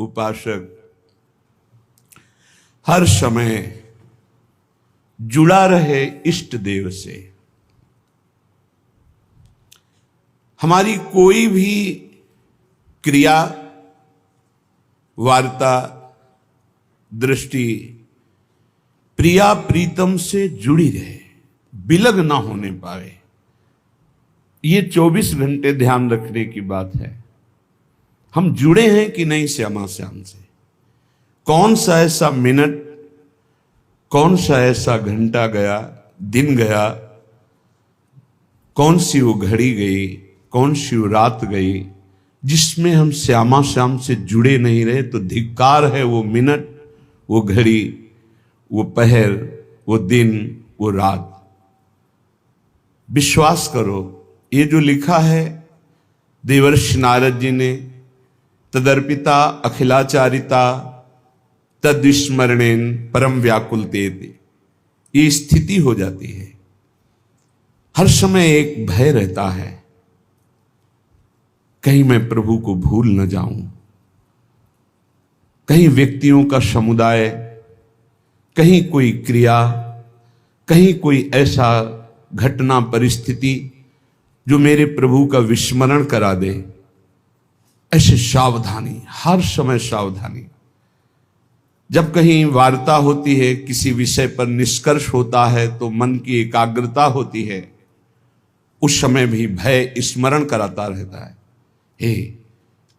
उपासक हर समय जुड़ा रहे इष्ट देव से। हमारी कोई भी क्रिया, वार्ता, दृष्टि प्रिया प्रीतम से जुड़ी रहे, विलग ना होने पाए। ये 24 घंटे ध्यान रखने की बात है। हम जुड़े हैं कि नहीं श्यामा श्याम से। कौन सा ऐसा मिनट, कौन सा ऐसा घंटा गया, दिन गया, कौन सी वो घड़ी गई, कौन सी वो रात गई जिसमें हम श्यामा श्याम से जुड़े नहीं रहे। तो धिक्कार है वो मिनट, वो घड़ी, वो पहर, वो दिन, वो रात। विश्वास करो, ये जो लिखा है देवर्षि नारद जी ने, तदर्पिता अखिलाचारिता तद्विस्मरणेन परम व्याकुलते, ये स्थिति हो जाती है। हर समय एक भय रहता है, कहीं मैं प्रभु को भूल न जाऊं, कहीं व्यक्तियों का समुदाय, कहीं कोई क्रिया, कहीं कोई ऐसा घटना परिस्थिति जो मेरे प्रभु का विस्मरण करा दे। ऐसे सावधानी, हर समय सावधानी। जब कहीं वार्ता होती है, किसी विषय पर निष्कर्ष होता है, तो मन की एकाग्रता होती है, उस समय भी भय स्मरण कराता रहता है। हे,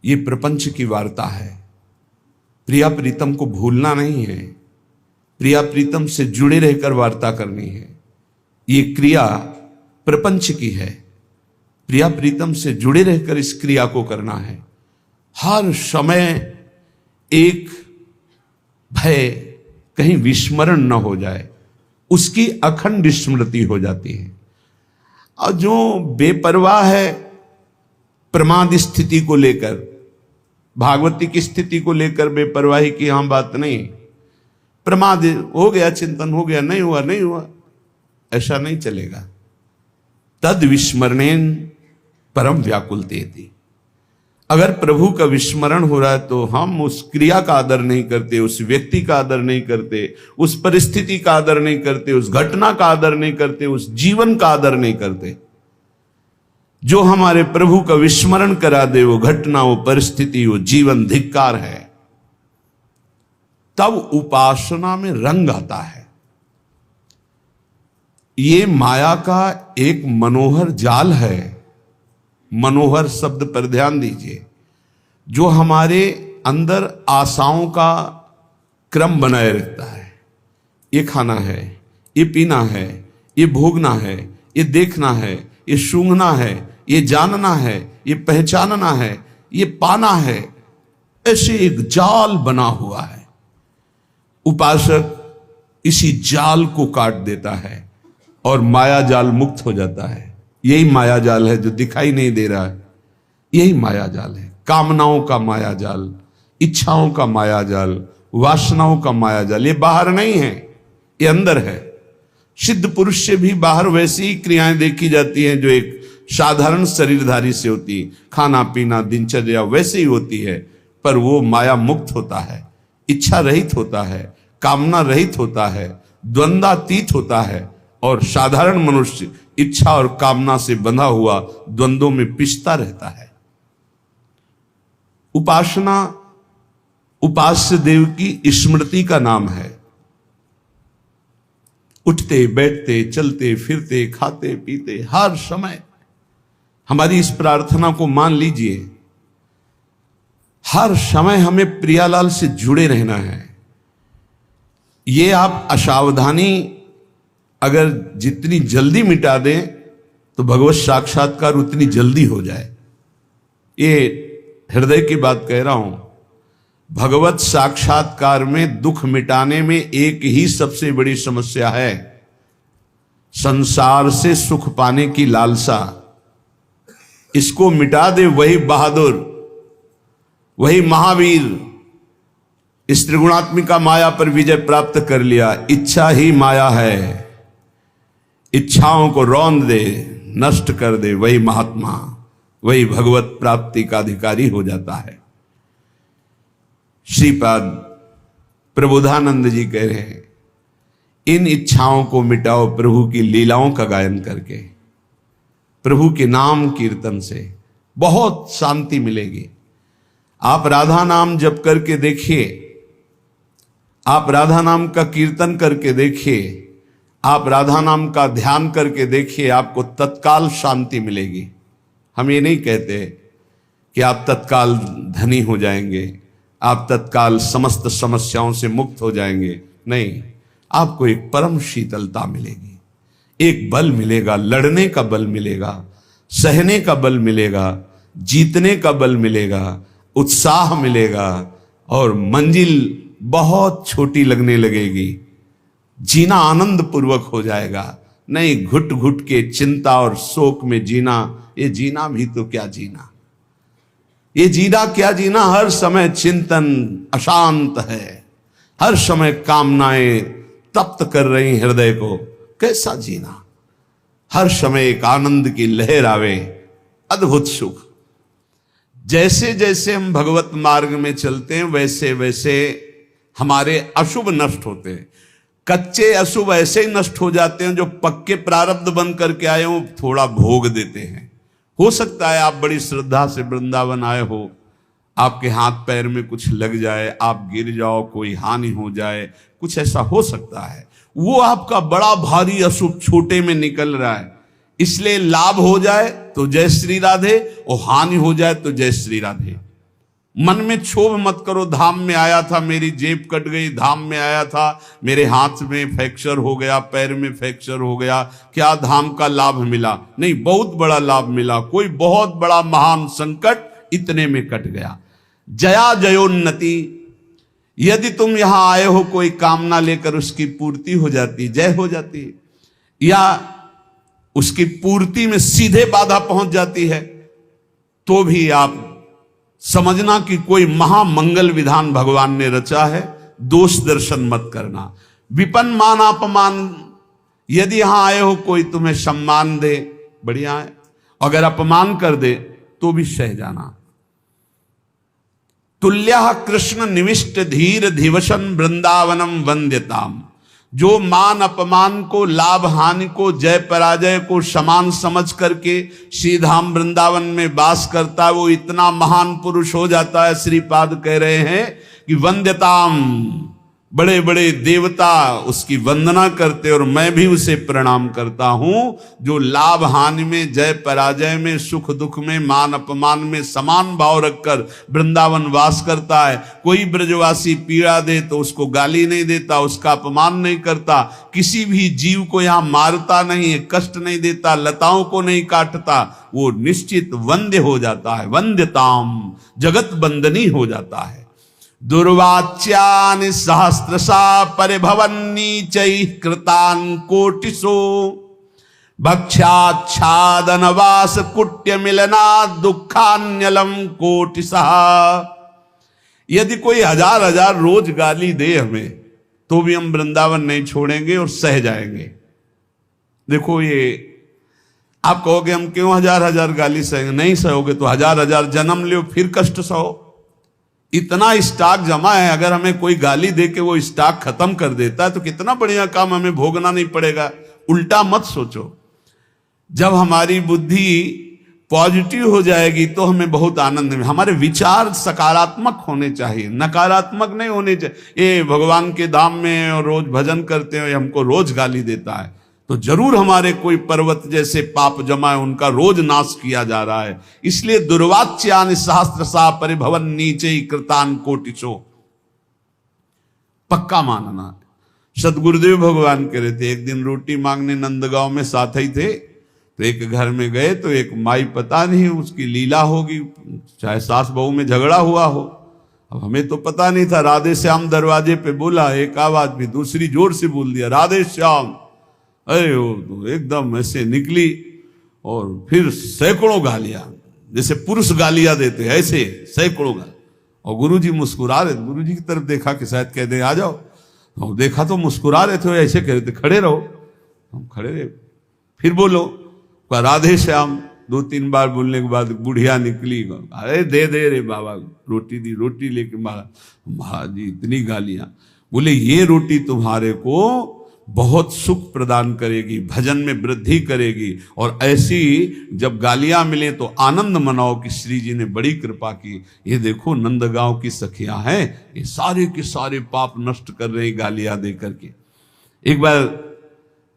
ये प्रपंच की वार्ता है, प्रिया प्रीतम को भूलना नहीं है, प्रिया प्रीतम से जुड़े रहकर वार्ता करनी है। ये क्रिया प्रपंच की है, प्रिया प्रीतम से जुड़े रहकर इस क्रिया को करना है। हर समय एक भय, कहीं विस्मरण न हो जाए, उसकी अखंड स्मृति हो जाती है। और जो बेपरवाह है प्रमाद स्थिति को लेकर, भागवती की स्थिति को लेकर बेपरवाही की यहां बात नहीं। प्रमाद हो गया, चिंतन हो गया, नहीं हुआ नहीं हुआ, ऐसा नहीं चलेगा। तद विस्मरणेन परम व्याकुलते। अगर प्रभु का विस्मरण हो रहा है तो हम उस क्रिया का आदर नहीं करते, उस व्यक्ति का आदर नहीं करते, उस परिस्थिति का आदर नहीं करते, उस घटना का आदर नहीं करते, उस जीवन का आदर नहीं करते। जो हमारे प्रभु का विस्मरण करा दे, वो घटना, वो परिस्थिति, वो जीवन धिक्कार है। तब उपासना में रंग आता है। ये माया का एक मनोहर जाल है। मनोहर शब्द पर ध्यान दीजिए, जो हमारे अंदर आशाओं का क्रम बनाए रखता है। ये खाना है, ये पीना है, ये भोगना है, ये देखना है, ये सूंघना है, ये जानना है, ये पहचानना है, ये पाना है। ऐसे एक जाल बना हुआ है। उपासक इसी जाल को काट देता है और माया जाल मुक्त हो जाता है। यही माया जाल है जो दिखाई नहीं दे रहा है। यही माया जाल है, कामनाओं का माया जाल, इच्छाओं का माया जाल, वासनाओं का माया जाल। ये बाहर नहीं है, ये अंदर है। सिद्ध पुरुष से भी बाहर वैसी ही क्रियाएं देखी जाती हैं जो एक साधारण शरीरधारी से होती। खाना पीना दिनचर्या वैसे ही होती है, पर वो माया मुक्त होता है, इच्छा रहित होता है, कामना रहित होता है, द्वंद्वातीत होता है। और साधारण मनुष्य इच्छा और कामना से बंधा हुआ द्वंद्वों में पिसता रहता है। उपासना उपास्य देव की स्मृति का नाम है। उठते बैठते चलते फिरते खाते पीते हर समय हमारी इस प्रार्थना को मान लीजिए, हर समय हमें प्रियालाल से जुड़े रहना है। ये आप असावधानी अगर जितनी जल्दी मिटा दें तो भगवत साक्षात्कार उतनी जल्दी हो जाए। ये हृदय की बात कह रहा हूं। भगवत साक्षात्कार में दुख मिटाने में एक ही सबसे बड़ी समस्या है, संसार से सुख पाने की लालसा। इसको मिटा दे वही बहादुर, वही महावीर। इस त्रिगुणात्मिका माया पर विजय प्राप्त कर लिया। इच्छा ही माया है, इच्छाओं को रौंद दे, नष्ट कर दे, वही महात्मा, वही भगवत प्राप्ति का अधिकारी हो जाता है। श्रीपाद प्रबोधानंद जी कह रहे हैं, इन इच्छाओं को मिटाओ प्रभु की लीलाओं का गायन करके, प्रभु के नाम कीर्तन से बहुत शांति मिलेगी। आप राधा नाम जप करके देखिए, आप राधा नाम का कीर्तन करके देखिए, आप राधा नाम का ध्यान करके देखिए, आपको तत्काल शांति मिलेगी। हम ये नहीं कहते कि आप तत्काल धनी हो जाएंगे, आप तत्काल समस्त समस्याओं से मुक्त हो जाएंगे, नहीं, आपको एक परम शीतलता मिलेगी, एक बल मिलेगा, लड़ने का बल मिलेगा, सहने का बल मिलेगा, जीतने का बल मिलेगा, उत्साह मिलेगा, और मंजिल बहुत छोटी लगने लगेगी, जीना आनंद पूर्वक हो जाएगा। नहीं घुट घुट के चिंता और शोक में जीना, ये जीना भी तो क्या जीना, ये जीना क्या जीना, हर समय चिंतन अशांत है, हर समय कामनाएं तप्त कर रही हृदय को, कैसा जीना। हर समय एक आनंद की लहर आवे, अद्भुत सुख। जैसे जैसे हम भगवत मार्ग में चलते हैं वैसे वैसे हमारे अशुभ नष्ट होते हैं। कच्चे अशुभ ऐसे ही नष्ट हो जाते हैं, जो पक्के प्रारब्ध बन करके आए हो थोड़ा भोग देते हैं। हो सकता है आप बड़ी श्रद्धा से वृंदावन आए हो, आपके हाथ पैर में कुछ लग जाए, आप गिर जाओ, कोई हानि हो जाए, कुछ ऐसा हो सकता है। वो आपका बड़ा भारी अशुभ छोटे में निकल रहा है, इसलिए लाभ हो जाए तो जय श्री राधे, और हानि हो जाए तो जय श्री राधे। मन में क्षोभ मत करो, धाम में आया था मेरी जेब कट गई, धाम में आया था मेरे हाथ में फ्रैक्चर हो गया, पैर में फ्रैक्चर हो गया, क्या धाम का लाभ मिला? नहीं, बहुत बड़ा लाभ मिला। कोई बहुत बड़ा महान संकट इतने में कट गया। जया जयोन्नति, यदि तुम यहां आए हो कोई कामना लेकर, उसकी पूर्ति हो जाती, जय हो जाती, या उसकी पूर्ति में सीधे बाधा पहुंच जाती है, तो भी आप समझना कि कोई महामंगल विधान भगवान ने रचा है। दोष दर्शन मत करना। विपन मान अपमान, यदि यहां आए हो कोई तुम्हें सम्मान दे, बढ़िया है, अगर अपमान कर दे तो भी सह जाना। तुल्यः कृष्ण निविष्ट धीर धिवसन वृंदावनम वंद्यताम, जो मान अपमान को, लाभ हानि को, जय पराजय को समान समझ करके श्रीधाम वृंदावन में वास करता है, वो इतना महान पुरुष हो जाता है। श्रीपाद कह रहे हैं कि वंद्यताम, बड़े बड़े देवता उसकी वंदना करते, और मैं भी उसे प्रणाम करता हूं, जो लाभ हानि में, जय पराजय में, सुख दुख में, मान अपमान में समान भाव रखकर वृंदावन वास करता है। कोई ब्रजवासी पीड़ा दे तो उसको गाली नहीं देता, उसका अपमान नहीं करता, किसी भी जीव को यहां मारता नहीं, कष्ट नहीं देता, लताओं को नहीं काटता, वो निश्चित वंद्य हो जाता है। वंद्यताम, जगत बंदनी हो जाता है। दुर्वाच्यानि सहस्रशा परिभवन्नीचैः कृतान् कोटिशो, भक्ष्याच्छादनवास कुट्य मिलना दुखान्यलम कोटिशः। यदि कोई हजार हजार रोज गाली दे हमें, तो भी हम वृंदावन नहीं छोड़ेंगे और सह जाएंगे। देखो, ये आप कहोगे हम क्यों हजार हजार गाली सहेंगे? नहीं सहोगे तो हजार हजार जन्म लो, फिर कष्ट सहो। इतना स्टॉक जमा है, अगर हमें कोई गाली दे के वो स्टॉक खत्म कर देता है तो कितना बढ़िया काम, हमें भोगना नहीं पड़ेगा। उल्टा मत सोचो। जब हमारी बुद्धि पॉजिटिव हो जाएगी तो हमें बहुत आनंद में, हमारे विचार सकारात्मक होने चाहिए, नकारात्मक नहीं होने चाहिए। ये भगवान के धाम में और रोज भजन करते हैं, हमको रोज गाली देता है, तो जरूर हमारे कोई पर्वत जैसे पाप जमा है, उनका रोज नाश किया जा रहा है। इसलिए दुर्वाच्यानि सहस्रशा परिभवन नीचे कृतान कोटिशो, पक्का मानना। सदगुरुदेव भगवान कह रहे थे, एक दिन रोटी मांगने नंदगांव में साथ ही थे, तो एक घर में गए तो एक माई, पता नहीं उसकी लीला होगी, चाहे सास बहू में झगड़ा हुआ हो, अब हमें तो पता नहीं था। राधे श्याम दरवाजे पे बोला, एक आवाज भी दूसरी जोर से बोल दिया, राधे श्याम। अरे वो तो एकदम ऐसे निकली, और फिर सैकड़ों गालियां, जैसे पुरुष गालियां देते ऐसे सैकड़ों गालियां। और गुरुजी मुस्कुरा रहे, गुरुजी की तरफ देखा कि शायद कह दे आ जाओ, और देखा तो मुस्कुरा रहे थे, ऐसे कह रहे थे खड़े रहो। हम खड़े रहे, फिर बोलो, राधे श्याम 2-3 बार बोलने के बाद बुढ़िया निकली, अरे दे रे बाबा रोटी दी, रोटी लेके महाराज जी इतनी गालियां। बोले ये रोटी तुम्हारे को बहुत सुख प्रदान करेगी, भजन में वृद्धि करेगी, और ऐसी जब गालियां मिले तो आनंद मनाओ कि श्री जी ने बड़ी कृपा की। ये देखो नंदगांव की सखियां हैं, ये सारे के सारे पाप नष्ट कर रही गालियां दे करके। एक बार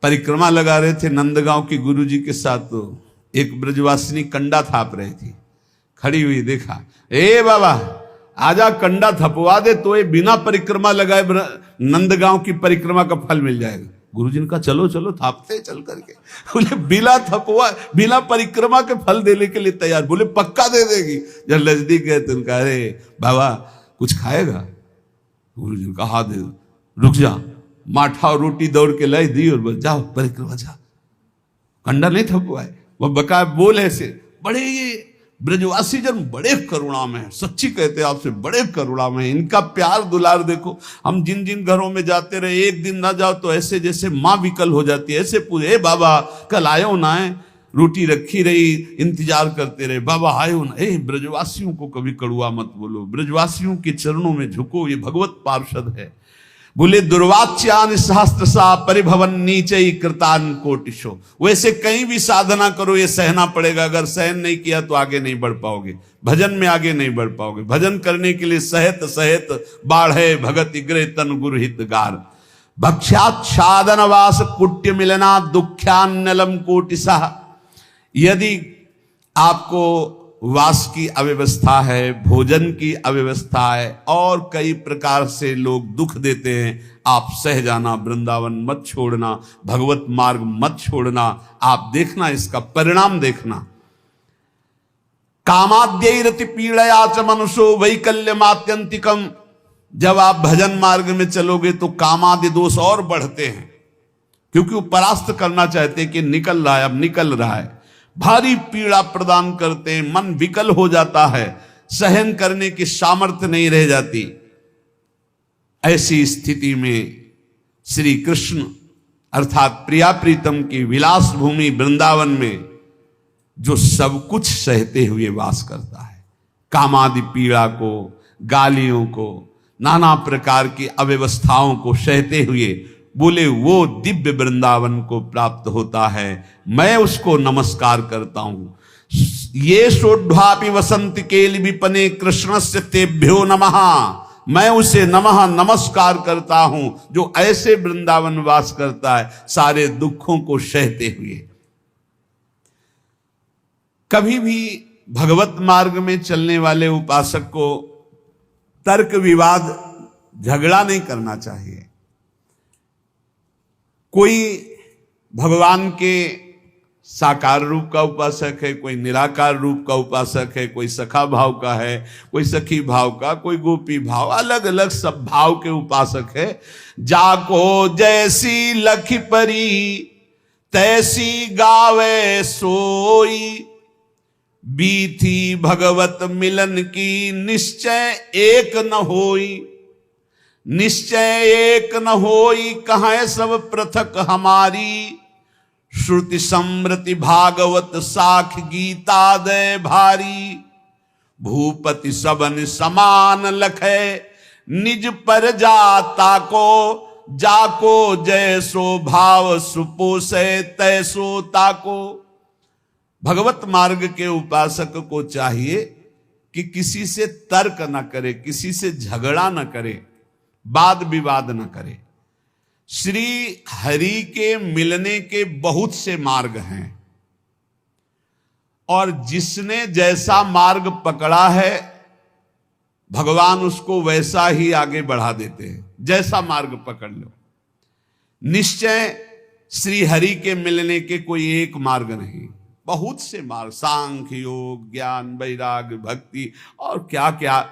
परिक्रमा लगा रहे थे नंदगांव के गुरुजी के साथ, तो एक ब्रजवासिनी कंडा थाप रही थी, खड़ी हुई, देखा, ए बाबा आजा कंडा थपवा दे तो ये बिना परिक्रमा लगाए नंदगांव की परिक्रमा का फल मिल जाएगा। गुरुजी ने कहा चलो चलो थापते चल करके। बोले बिना परिक्रमा के फल देने के लिए तैयार। बोले पक्का दे देगी। जब नजदीक गए तो उनका, अरे बाबा कुछ खाएगा? गुरुजी ने कहा हाँ दे, रुक जा। माठा और रोटी दौड़ के लाई दी और बोल जाओ परिक्रमा जा। कंडा नहीं थपवाए, वह बका बोल ऐसे। बड़े ये ब्रजवासी जन बड़े करुणा में है, सच्ची कहते हैं आपसे, बड़े करुणा में है। इनका प्यार दुलार देखो। हम जिन जिन घरों में जाते रहे, एक दिन ना जाओ तो ऐसे जैसे माँ विकल हो जाती है, ऐसे पूरे बाबा कल आयो ना है, रोटी रखी रही, इंतजार करते रहे, बाबा आयो ना। ब्रजवासियों को कभी कड़ुआ मत बोलो, ब्रजवासियों के चरणों में झुको, ये भगवत पार्षद है। बोले दुर्वाच्यान सहस्त्रसा परिभवन नीचई कृतान कोटिशो। वैसे कहीं भी साधना करो ये सहना पड़ेगा, अगर सहन नहीं किया तो आगे नहीं बढ़ पाओगे, भजन में आगे नहीं बढ़ पाओगे। भजन करने के लिए सहित सहित बाढ़े भगत इग्रे तन गुरुहित गार। भक्ष्याच्छादन वास कुट्य मिलना दुख्यान्नलम कोटिसा। यदि आपको वास की अव्यवस्था है, भोजन की अव्यवस्था है, और कई प्रकार से लोग दुख देते हैं, आप सह जाना, वृंदावन मत छोड़ना, भगवत मार्ग मत छोड़ना। आप देखना इसका परिणाम देखना। कामाद्यैरति पीड़या च मनुष्यो वैकल्यमात्यंतिकम। जब आप भजन मार्ग में चलोगे तो कामादि दोष और बढ़ते हैं, क्योंकि वो परास्त करना चाहते हैं कि निकल रहा है, अब निकल रहा है। भारी पीड़ा प्रदान करते हैं, मन विकल हो जाता है, सहन करने की सामर्थ्य नहीं रह जाती। ऐसी स्थिति में श्री कृष्ण अर्थात प्रिया प्रीतम की विलास भूमि वृंदावन में जो सब कुछ सहते हुए वास करता है, कामादि पीड़ा को, गालियों को, नाना प्रकार की अव्यवस्थाओं को सहते हुए, बोले वो दिव्य वृंदावन को प्राप्त होता है। मैं उसको नमस्कार करता हूं। ये सोढ़ापि वसंत केल विपने कृष्णस्य तेभ्यो नमः। मैं उसे नमः नमस्कार करता हूं जो ऐसे वृंदावन वास करता है, सारे दुखों को सहते हुए। कभी भी भगवत मार्ग में चलने वाले उपासक को तर्क विवाद झगड़ा नहीं करना चाहिए। कोई भगवान के साकार रूप का उपासक है, कोई निराकार रूप का उपासक है, कोई सखा भाव का है, कोई सखी भाव का, कोई गोपी भाव, अलग अलग सब भाव के उपासक है। जाको जैसी लखी परी तैसी गावे सोई। बीथी भगवत मिलन की निश्चय एक न होई। निश्चय एक न होई कहाँ सब पृथक हमारी। श्रुति समृति भागवत साख गीता दय भारी। भूपति सबन समान लखे निज पर जाता को। जाको जैसो भाव सुपोसे तैसो ताको। भगवत मार्ग के उपासक को चाहिए कि किसी से तर्क न करे, किसी से झगड़ा न करे, वाद विवाद न करे। श्री हरि के मिलने के बहुत से मार्ग हैं, और जिसने जैसा मार्ग पकड़ा है भगवान उसको वैसा ही आगे बढ़ा देते हैं। जैसा मार्ग पकड़ लो, निश्चय श्री हरि के मिलने के कोई एक मार्ग नहीं, बहुत से मार्ग, सांख्य योग, ज्ञान, वैराग्य, भक्ति और क्या क्या।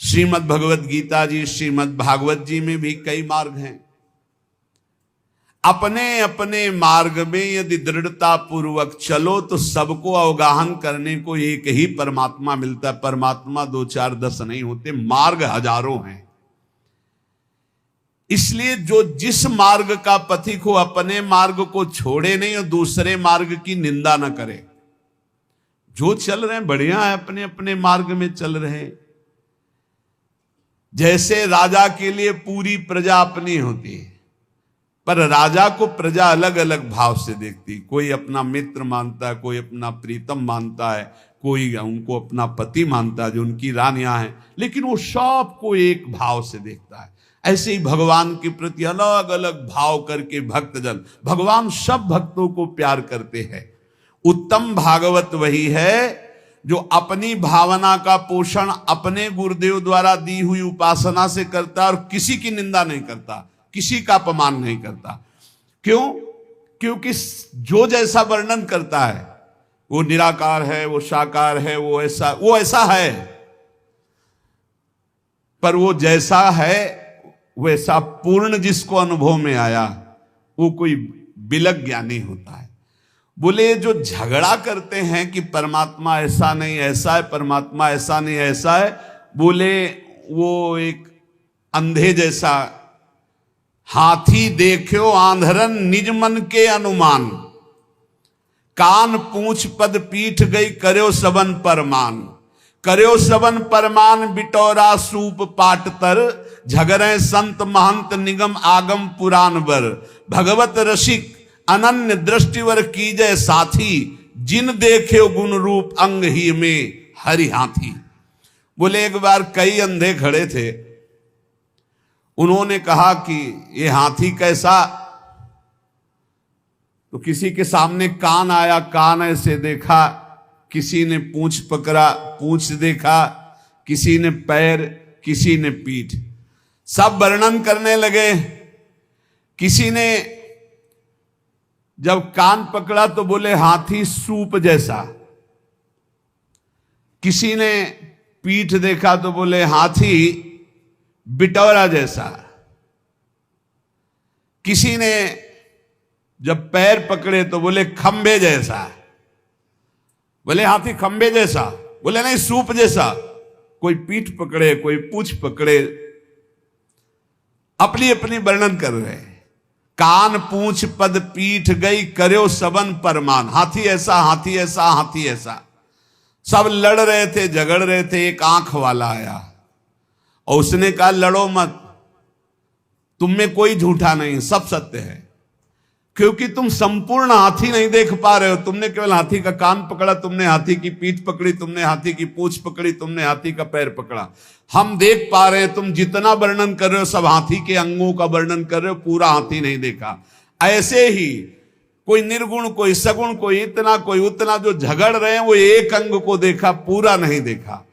श्रीमद् भगवत गीता जी, श्रीमद् भागवत जी में भी कई मार्ग हैं। अपने अपने मार्ग में यदि दृढ़ता पूर्वक चलो तो सबको अवगाहन करने को एक ही परमात्मा मिलता है। परमात्मा 2 4 10 नहीं होते, मार्ग हजारों हैं। इसलिए जो जिस मार्ग का पथिक हो अपने मार्ग को छोड़े नहीं और दूसरे मार्ग की निंदा न करे। जो चल रहे हैं बढ़िया है, अपने अपने मार्ग में चल रहे हैं। जैसे राजा के लिए पूरी प्रजा अपनी होती है, पर राजा को प्रजा अलग अलग भाव से देखती। कोई अपना मित्र मानता है, कोई अपना प्रीतम मानता है, कोई उनको अपना पति मानता है जो उनकी रानियां हैं, लेकिन वो सबको एक भाव से देखता है। ऐसे ही भगवान के प्रति अलग अलग भाव करके भक्तजन, भगवान सब भक्तों को प्यार करते हैं। उत्तम भागवत वही है जो अपनी भावना का पोषण अपने गुरुदेव द्वारा दी हुई उपासना से करता और किसी की निंदा नहीं करता, किसी का अपमान नहीं करता। क्यों? क्योंकि जो जैसा वर्णन करता है, वो निराकार है, वो साकार है, वो ऐसा है, पर वो जैसा है वैसा पूर्ण जिसको अनुभव में आया वो कोई बिलक ज्ञानी होता है। बोले जो झगड़ा करते हैं कि परमात्मा ऐसा नहीं ऐसा है, परमात्मा ऐसा नहीं ऐसा है, बोले वो एक अंधे जैसा। हाथी देखो आंधरन निज मन के अनुमान, कान पूंछ पद पीठ गई कर्यो सबन परमान। कर्यो सबन परमान बिटौरा सूप पाट तर, झगरे संत महंत निगम आगम पुराण बर। भगवत रसिक अनन्य दृष्टिवर कीजय साथी, जिन देखे गुण रूप अंग ही में हरि हाथी। बोले एक बार कई अंधे खड़े थे, उन्होंने कहा कि ये हाथी कैसा? तो किसी के सामने कान आया, कान ऐसे देखा, किसी ने पूंछ पकड़ा, पूंछ देखा, किसी ने पैर, किसी ने पीठ, सब वर्णन करने लगे। किसी ने जब कान पकड़ा तो बोले हाथी सूप जैसा, किसी ने पीठ देखा तो बोले हाथी बिटौरा जैसा, किसी ने जब पैर पकड़े तो बोले खंबे जैसा, बोले हाथी खंबे जैसा, बोले नहीं सूप जैसा। कोई पीठ पकड़े, कोई पूंछ पकड़े, अपनी अपनी वर्णन कर रहे हैं। कान पूंछ पद पीठ गई कर्यो सबन परमान। हाथी ऐसा, हाथी ऐसा, हाथी ऐसा, सब लड़ रहे थे, झगड़ रहे थे। एक आंख वाला आया और उसने कहा लड़ो मत, तुम में कोई झूठा नहीं, सब सत्य है, क्योंकि तुम संपूर्ण हाथी नहीं देख पा रहे हो। तुमने केवल हाथी का कान पकड़ा, तुमने हाथी की पीठ पकड़ी, तुमने हाथी की पूंछ पकड़ी, तुमने हाथी का पैर पकड़ा। हम देख पा रहे हैं, तुम जितना वर्णन कर रहे हो सब हाथी के अंगों का वर्णन कर रहे हो, पूरा हाथी नहीं देखा। ऐसे ही कोई निर्गुण, कोई सगुण, कोई इतना, कोई उतना, जो झगड़ रहे हैं वो एक अंग को देखा, पूरा नहीं देखा।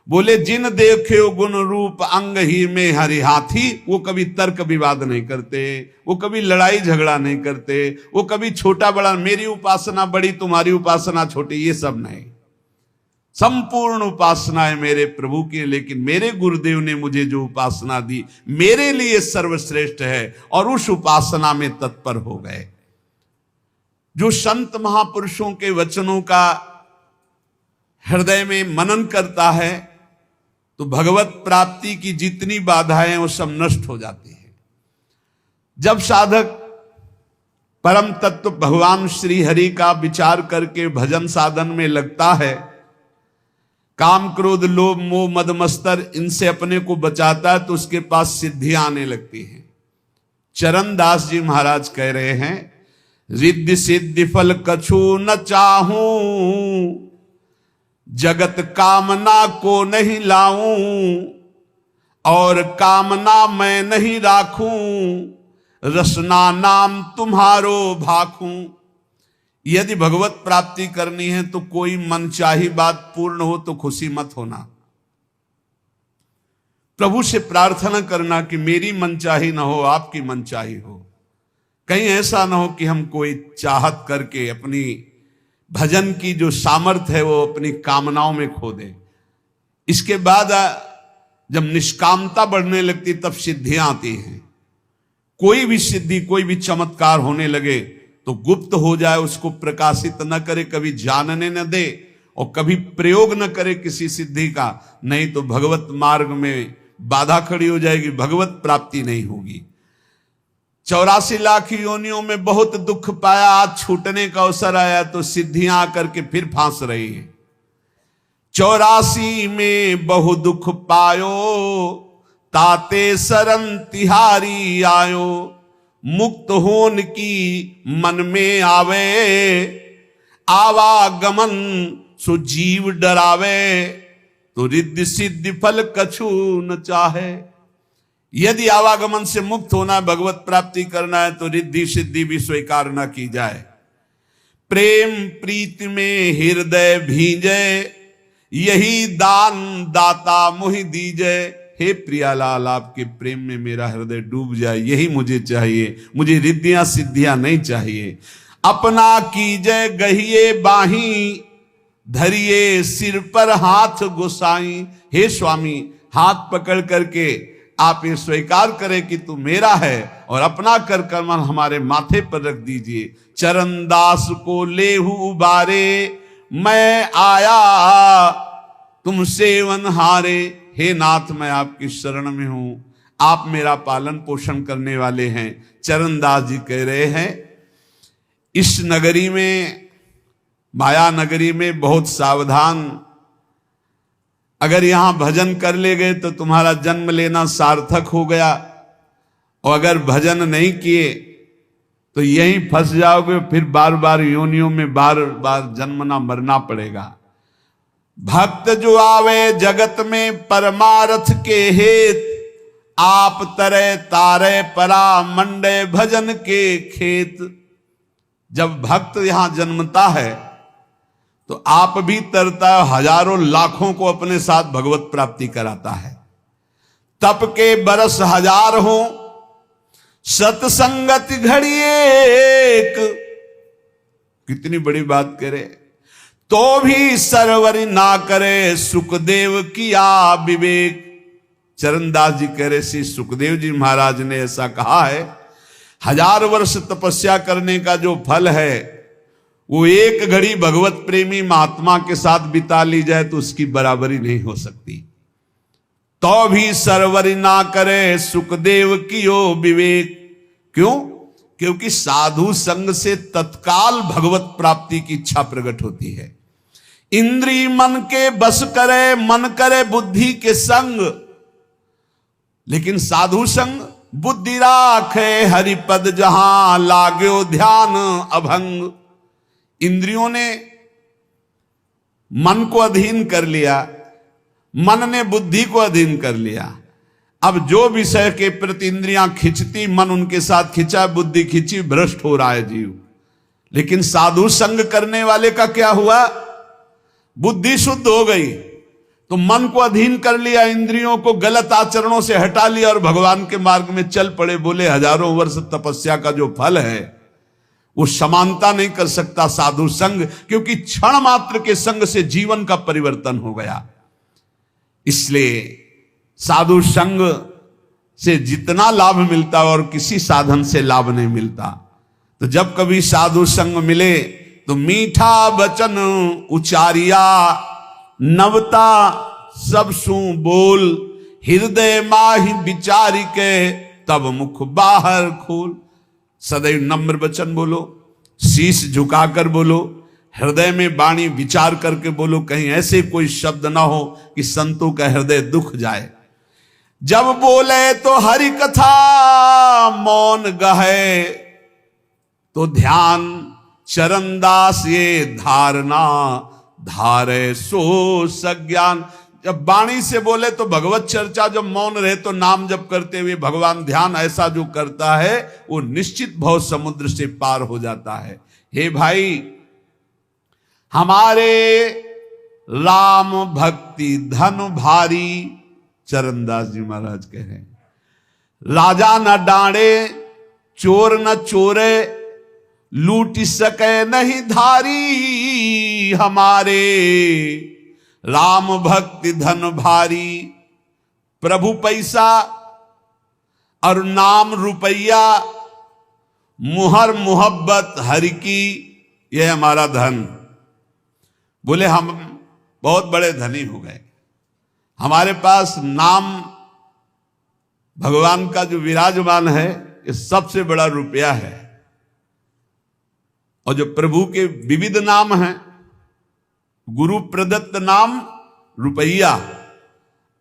बोले जिन देखे गुण रूप अंग ही में हरि हाथी, वो कभी तर्क विवाद नहीं करते, वो कभी लड़ाई झगड़ा नहीं करते, वो कभी छोटा बड़ा, मेरी उपासना बड़ी तुम्हारी उपासना छोटी, ये सब नहीं। संपूर्ण उपासना है मेरे प्रभु की, लेकिन मेरे गुरुदेव ने मुझे जो उपासना दी मेरे लिए सर्वश्रेष्ठ है, और उस उपासना में तत्पर हो गए। जो संत महापुरुषों के वचनों का हृदय में मनन करता है तो भगवत प्राप्ति की जितनी बाधाएं वो सब नष्ट हो जाती है। जब साधक परम तत्व भगवान श्री हरि का विचार करके भजन साधन में लगता है, काम क्रोध लोभ मोह मद मत्सर इनसे अपने को बचाता है, तो उसके पास सिद्धियां आने लगती हैं। चरण दास जी महाराज कह रहे हैं, रिद्धि सिद्धि फल कछु न चाहूं, जगत कामना को नहीं लाऊं, और कामना मैं नहीं राखूं, रसना नाम तुम्हारो भाखूं। यदि भगवत प्राप्ति करनी है तो कोई मनचाही बात पूर्ण हो तो खुशी मत होना। प्रभु से प्रार्थना करना कि मेरी मनचाही ना हो, आपकी मनचाही हो। कहीं ऐसा ना हो कि हम कोई चाहत करके अपनी भजन की जो सामर्थ्य है वो अपनी कामनाओं में खो दे। इसके बाद जब निष्कामता बढ़ने लगती तब सिद्धियां आती हैं। कोई भी सिद्धि, कोई भी चमत्कार होने लगे तो गुप्त हो जाए, उसको प्रकाशित न करे, कभी जानने न दे और कभी प्रयोग न करे किसी सिद्धि का, नहीं तो भगवत मार्ग में बाधा खड़ी हो जाएगी, भगवत प्राप्ति नहीं होगी। 84 लाख योनियों में बहुत दुख पाया, आज छूटने का अवसर आया तो सिद्धियां आकर के फिर फांस रही है। 84 में बहु दुख पायो, ताते शरण तिहारी आयो। मुक्त होन की मन में आवे, आवागमन सो जीव डरावे। तो रिद्धि सिद्धि फल कछु न चाहे। यदि आवागमन से मुक्त होना है, भगवत प्राप्ति करना है, तो रिद्धि सिद्धि भी स्वीकार न की जाए। प्रेम प्रीति में हृदय भींजे, यही दान दाता मोहि दीजे। हे प्रियालाल, आपके प्रेम में मेरा हृदय डूब जाए, यही मुझे चाहिए। मुझे रिद्धियां सिद्धियां नहीं चाहिए। अपना कीजे गहिए बाही, धरिए सिर पर हाथ गोसाई। हे स्वामी, हाथ पकड़ करके आप ये स्वीकार करें कि तू मेरा है और अपना कर कमल हमारे माथे पर रख दीजिए। चरण दास को लेहु उबारे, मैं आया तुम सेवन हारे। हे नाथ, मैं आपकी शरण में हूं, आप मेरा पालन पोषण करने वाले हैं। चरणदास जी कह रहे हैं, इस नगरी में, माया नगरी में बहुत सावधान। अगर यहां भजन कर ले गए तो तुम्हारा जन्म लेना सार्थक हो गया, और अगर भजन नहीं किए तो यहीं फंस जाओगे, फिर बार बार योनियों में बार बार जन्मना मरना पड़ेगा। भक्त जो आवे जगत में परमार्थ के हेत, आप तरे तारे परा मंडे भजन के खेत। जब भक्त यहां जन्मता है तो आप भी तरता, हजारों लाखों को अपने साथ भगवत प्राप्ति कराता है। तप के बरस हजार हो, सत्संगत घड़ी एक। कितनी बड़ी बात करे, तो भी सरवरी ना करे, सुखदेव किया विवेक। चरणदास जी कह रहे, श्री सुखदेव जी महाराज ने ऐसा कहा है, 1000 वर्ष तपस्या करने का जो फल है, वो एक घड़ी भगवत प्रेमी महात्मा के साथ बिता ली जाए तो उसकी बराबरी नहीं हो सकती। तो भी सरवरी ना करे, सुखदेव कियो विवेक। क्यों? क्योंकि साधु संग से तत्काल भगवत प्राप्ति की इच्छा प्रकट होती है। इंद्री मन के बस करे, मन करे बुद्धि के संग। लेकिन साधु संग बुद्धि राखे, हरिपद जहां लाग्यो ध्यान अभंग। इंद्रियों ने मन को अधीन कर लिया, मन ने बुद्धि को अधीन कर लिया। अब जो विषय के प्रति इंद्रियां खिंचती, मन उनके साथ खिंचा, बुद्धि खिंची, भ्रष्ट हो रहा है जीव। लेकिन साधु संग करने वाले का क्या हुआ? बुद्धि शुद्ध हो गई, तो मन को अधीन कर लिया, इंद्रियों को गलत आचरणों से हटा लिया और भगवान के मार्ग में चल पड़े। बोले हजारों वर्ष तपस्या का जो फल है वो समानता नहीं कर सकता साधु संग, क्योंकि क्षण मात्र के संग से जीवन का परिवर्तन हो गया। इसलिए साधु संग से जितना लाभ मिलता और किसी साधन से लाभ नहीं मिलता। तो जब कभी साधु संग मिले तो मीठा वचन उचारिया, नवता सब सु बोल। हृदय माहि विचारी के, तब मुख बाहर खोल। सदैव नम्र वचन बोलो, शीश झुकाकर बोलो, हृदय में वाणी विचार करके बोलो। कहीं ऐसे कोई शब्द ना हो कि संतों का हृदय दुख जाए। जब बोले तो हरि कथा, मौन गहे तो ध्यान। चरणदास ये धारणा, धारे सो सज्ञान। जब वाणी से बोले तो भगवत चर्चा, जब मौन रहे तो नाम जप करते हुए भगवान ध्यान, ऐसा जो करता है वो निश्चित भव समुद्र से पार हो जाता है। हे भाई, हमारे राम भक्ति धन भारी। चरणदास जी महाराज कह रहे हैं, राजा न डांडे, चोर न चोरे, लूट सके नहीं धारी। हमारे राम भक्ति धन भारी। प्रभु पैसा और नाम रुपया, मुहर मोहब्बत हरि की, यह हमारा धन। बोले हम बहुत बड़े धनी हो गए, हमारे पास नाम भगवान का जो विराजमान है ये सबसे बड़ा रुपया है। और जो प्रभु के विविध नाम हैं, गुरु प्रदत्त नाम रुपया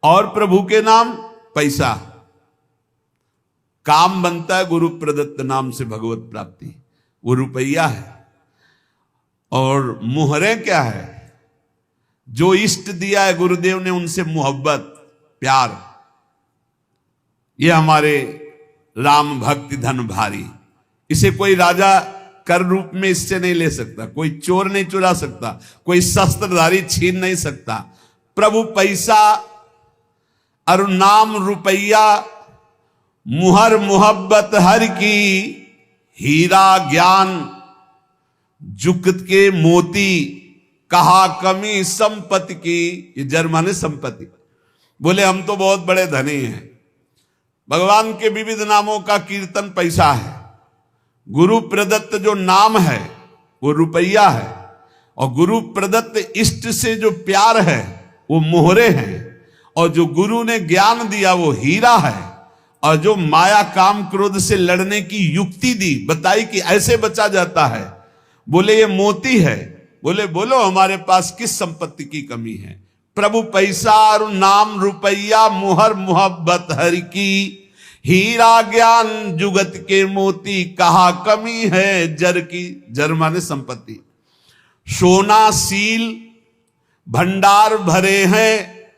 और प्रभु के नाम पैसा। काम बनता है गुरु प्रदत्त नाम से भगवत प्राप्ति, वो रुपया है। और मुहरें क्या है? जो इष्ट दिया है गुरुदेव ने उनसे मोहब्बत, प्यार। ये हमारे राम भक्ति धन भारी। इसे कोई राजा कर रूप में इससे नहीं ले सकता, कोई चोर नहीं चुरा सकता, कोई शस्त्रधारी छीन नहीं सकता। प्रभु पैसा और नाम रुपया, मुहर मोहब्बत हर की, हीरा ज्ञान जुगत के मोती, कहा कमी संपत्ति की। ये जर्मन संपत्ति। बोले हम तो बहुत बड़े धनी हैं। भगवान के विविध नामों का कीर्तन पैसा है। गुरु प्रदत्त जो नाम है वो रुपया है, और गुरु प्रदत्त इष्ट से जो प्यार है वो मोहरे हैं, और जो गुरु ने ज्ञान दिया वो हीरा है, और जो माया काम क्रोध से लड़ने की युक्ति दी, बताई कि ऐसे बचा जाता है, बोले ये मोती है। बोले बोलो हमारे पास किस संपत्ति की कमी है? प्रभु पैसा और नाम रुपया, मुहर मोहब्बत हर की, हीरा ज्ञान जुगत के मोती, कहा कमी है जर की। जर माने संपत्ति। सोना सील भंडार भरे हैं,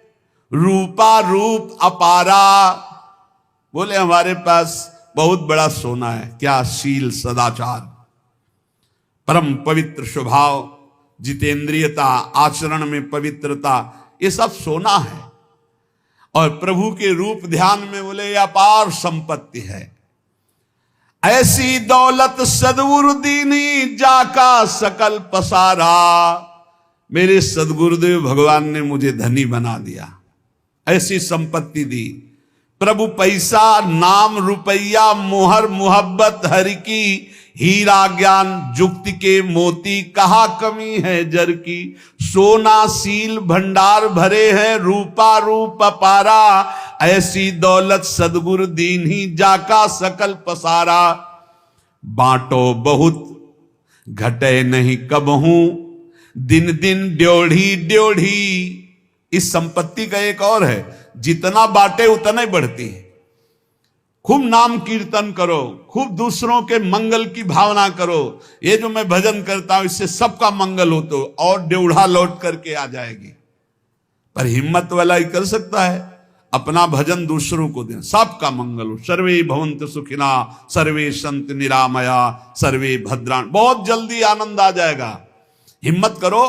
रूपा रूप अपारा। बोले हमारे पास बहुत बड़ा सोना है। क्या? शील, सदाचार, परम पवित्र स्वभाव, जितेंद्रियता, आचरण में पवित्रता, ये सब सोना है। और प्रभु के रूप ध्यान में बोले अपार संपत्ति है। ऐसी दौलत सदगुरु दीनी, जाका सकल पसारा। मेरे सदगुरुदेव भगवान ने मुझे धनी बना दिया, ऐसी संपत्ति दी। प्रभु पैसा नाम रुपया, मोहर मोहब्बत हरि की, हीरा ज्ञान जुक्ति के मोती, कहा कमी है जर की। सोना सील भंडार भरे हैं, रूपा रूप अपारा। ऐसी दौलत सदगुरु दीन्ही, जाका सकल पसारा। बांटो बहुत घटे नहीं कबहू, दिन दिन ड्योढ़ी ड्योढ़ी। इस संपत्ति का एक और है, जितना बांटे उतना ही बढ़ती है। खूब नाम कीर्तन करो, खूब दूसरों के मंगल की भावना करो। ये जो मैं भजन करता हूं इससे सबका मंगल हो, तो और ड्योढ़ा लौट करके आ जाएगी। पर हिम्मत वाला ही कर सकता है। अपना भजन दूसरों को दें, सबका मंगल हो। सर्वे भवन्तु सुखिना, सर्वे संत निरामया, सर्वे भद्राण। बहुत जल्दी आनंद आ जाएगा। हिम्मत करो,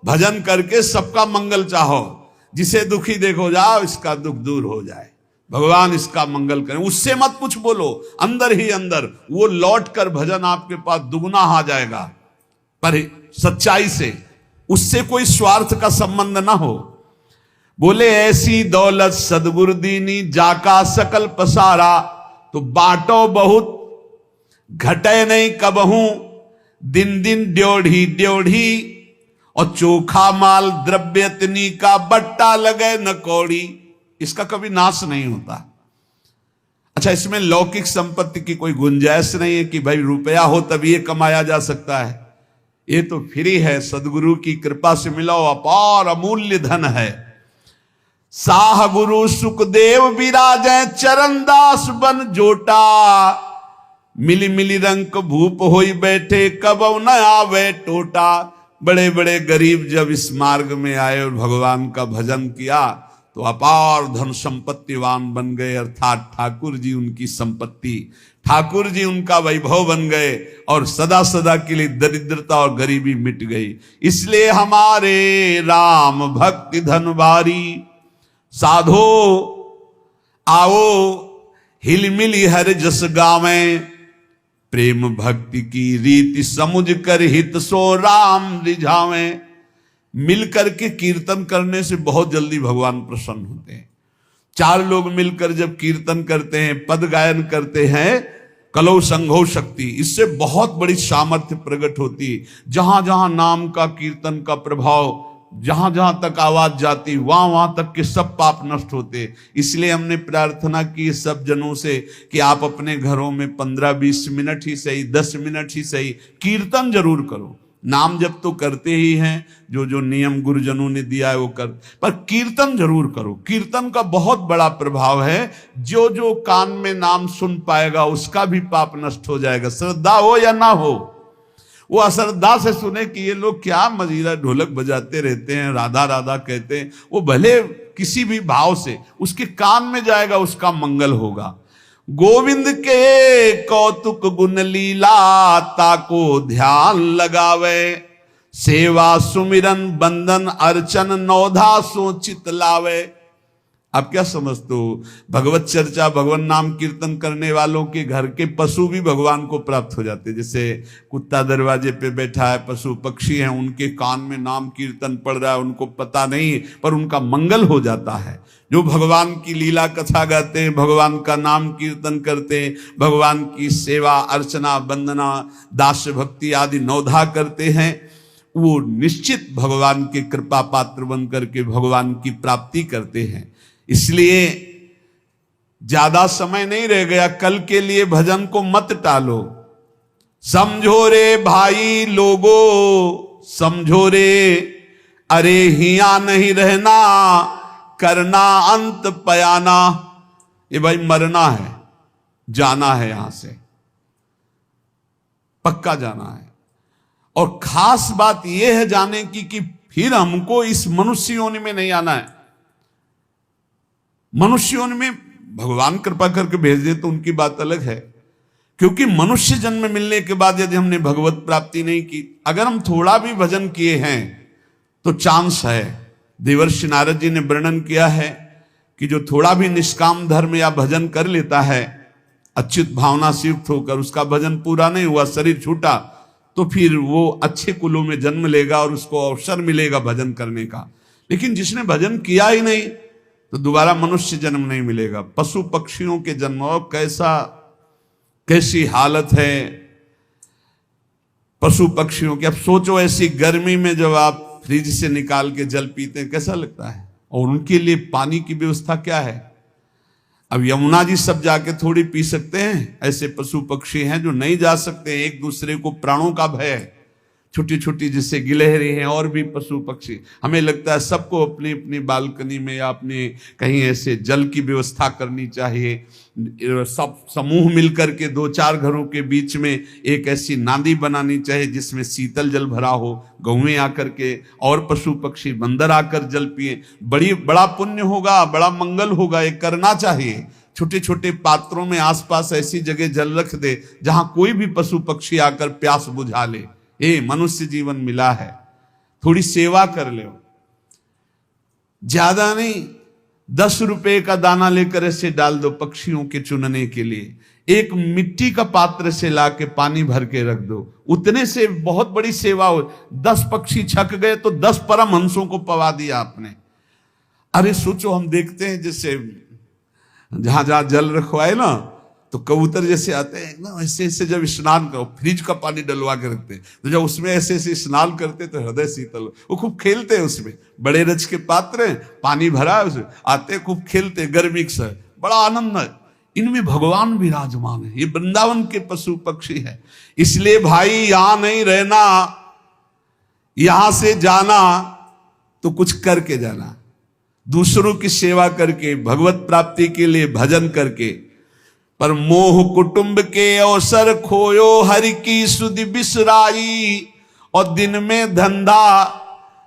भजन करके सबका मंगल चाहो। जिसे दुखी देखो, जाओ इसका दुख दूर हो जाए, भगवान इसका मंगल करें। उससे मत कुछ बोलो, अंदर ही अंदर वो लौट कर भजन आपके पास दुगना आ जाएगा। पर सच्चाई से, उससे कोई स्वार्थ का संबंध ना हो। बोले ऐसी दौलत सदगुरु दीनी, जाका सकल पसारा। तो बांटो बहुत घटे नहीं कबहू, दिन दिन ड्योढ़ी ड्योढ़ी। और चोखा माल द्रव्यतनी का, बट्टा लगे न कौड़ी। इसका कभी नाश नहीं होता। अच्छा, इसमें लौकिक संपत्ति की कोई गुंजाइश नहीं है कि भाई रुपया हो तभी ये कमाया जा सकता है। ये तो फ्री है, सदगुरु की कृपा से मिला हुआ अपार अमूल्य धन है। साह गुरु सुखदेव विराजे, चरण दास बन जोटा। मिली मिली रंग भूप होई बैठे, कबौ न आवे टोटा। बड़े बड़े गरीब जब इस मार्ग में आए और भगवान का भजन किया तो अपार धन संपत्तिवान बन गए। अर्थात ठाकुर जी उनकी संपत्ति, ठाकुर जी उनका वैभव बन गए, और सदा सदा के लिए दरिद्रता और गरीबी मिट गई। इसलिए हमारे राम भक्ति धन भारी। साधो आओ हिल मिली हर जस गावें, प्रेम भक्ति की रीति समुझ कर हित सो राम रिझावें। मिलकर के कीर्तन करने से बहुत जल्दी भगवान प्रसन्न होते हैं। चार लोग मिलकर जब कीर्तन करते हैं, पद गायन करते हैं, कलौ संघो शक्ति, इससे बहुत बड़ी सामर्थ्य प्रकट होती है। जहां जहां नाम का कीर्तन का प्रभाव जहां जहां तक आवाज जाती वहां वहां तक के सब पाप नष्ट होते। इसलिए हमने प्रार्थना की सब जनों से कि आप अपने घरों में 15-20 मिनट ही सही, 10 मिनट ही सही, कीर्तन जरूर करो। नाम जप तो करते ही हैं, जो जो नियम गुरुजनों ने दिया है वो कर, पर कीर्तन जरूर करो। कीर्तन का बहुत बड़ा प्रभाव है। जो जो कान में नाम सुन पाएगा उसका भी पाप नष्ट हो जाएगा, श्रद्धा हो या ना हो। वो अश्रद्धा से सुने कि ये लोग क्या मजीरा ढोलक बजाते रहते हैं, राधा राधा कहते हैं, वो भले किसी भी भाव से उसके कान में जाएगा, उसका मंगल होगा। गोविंद के कौतुक गुण लीला ताको ध्यान लगावे, सेवा सुमिरन बंदन अर्चन नौधा सो चित लावे। आप क्या समझते हो? भगवत चर्चा, भगवान नाम कीर्तन करने वालों के घर के पशु भी भगवान को प्राप्त हो जाते। जैसे कुत्ता दरवाजे पे बैठा है, पशु पक्षी हैं, उनके कान में नाम कीर्तन पड़ रहा है, उनको पता नहीं, पर उनका मंगल हो जाता है। जो भगवान की लीला कथा गाते हैं, भगवान का नाम कीर्तन करते हैं, भगवान की सेवा अर्चना वंदना दास्य भक्ति आदि नौधा करते हैं, वो निश्चित भगवान के कृपा पात्र बन करके भगवान की प्राप्ति करते हैं। इसलिए ज्यादा समय नहीं रह गया, कल के लिए भजन को मत टालो। समझो रे भाई लोगो, समझो रे, अरे हिया नहीं रहना, करना अंत पयाना। ये भाई मरना है, जाना है, यहां से पक्का जाना है। और खास बात यह है जाने की कि फिर हमको इस मनुष्य योनि में नहीं आना है। मनुष्य योनि में भगवान कृपा करके भेज दे तो उनकी बात अलग है, क्योंकि मनुष्य जन्म मिलने के बाद यदि हमने भगवत प्राप्ति नहीं की, अगर हम थोड़ा भी भजन किए हैं तो चांस है। देवर्षि नारद जी ने वर्णन किया है कि जो थोड़ा भी निष्काम धर्म या भजन कर लेता है, अच्युत भावना से युक्त होकर, उसका भजन पूरा नहीं हुआ, शरीर छूटा, तो फिर वो अच्छे कुलों में जन्म लेगा और उसको अवसर मिलेगा भजन करने का। लेकिन जिसने भजन किया ही नहीं तो दोबारा मनुष्य जन्म नहीं मिलेगा। पशु पक्षियों के जन्म, और कैसी हालत है पशु पक्षियों की। अब सोचो ऐसी गर्मी में जब आप फ्रिज से निकाल के जल पीते हैं, कैसा लगता है? और उनके लिए पानी की व्यवस्था क्या है? अब यमुना जी सब जाके थोड़ी पी सकते हैं, ऐसे पशु पक्षी हैं जो नहीं जा सकते। एक दूसरे को प्राणों का भय है, छोटी छोटी जैसे गिलहरी हैं और भी पशु पक्षी। हमें लगता है सबको अपनी अपनी बालकनी में या अपने कहीं ऐसे जल की व्यवस्था करनी चाहिए। सब समूह मिलकर के 2-4 घरों के बीच में एक ऐसी नाली बनानी चाहिए जिसमें शीतल जल भरा हो, गौएं आकर के और पशु पक्षी बंदर आकर जल पिए। बड़ा पुण्य होगा, बड़ा मंगल होगा, ये करना चाहिए। छोटे छोटे पात्रों में आसपास ऐसी जगह जल रख दे जहां कोई भी पशु पक्षी आकर प्यास बुझा ले। मनुष्य जीवन मिला है, थोड़ी सेवा कर लो। ज्यादा नहीं, 10 रुपए का दाना लेकर ऐसे डाल दो पक्षियों के चुनने के लिए। एक मिट्टी का पात्र से ला के पानी भर के रख दो, उतने से बहुत बड़ी सेवा हो। 10 पक्षी छक गए तो 10 परमहंसों को पवा दिया आपने। अरे सोचो, हम देखते हैं जैसे जहां जहां जल रखवाए ना, तो कबूतर जैसे आते हैं ना, ऐसे ऐसे जब स्नान करो, फ्रिज का पानी डलवा के रखते हैं, तो जब उसमें ऐसे ऐसे स्नान करते तो हृदय शीतल। वो खूब खेलते हैं उसमें, बड़े रज के पात्र हैं, पानी भरा है उसमें, आते खूब खेलते, गर्मी से बड़ा आनंद है। इनमें भगवान विराजमान है। ये वृंदावन के पशु पक्षी है। इसलिए भाई यहां नहीं रहना, यहां से जाना तो कुछ करके जाना, दूसरों की सेवा करके, भगवत प्राप्ति के लिए भजन करके। पर मोह कुटुंब के अवसर खोयो, हरि की सुधि बिसराई, और दिन में धंधा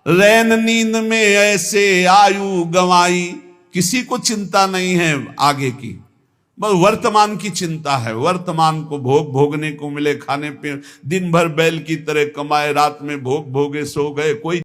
रैन नींद में ऐसे आयु गंवाई। किसी को चिंता नहीं है आगे की, बस वर्तमान की चिंता है। वर्तमान को भोगने को मिले, खाने पे दिन भर बैल की तरह कमाए, रात में भोगे सो गए, कोई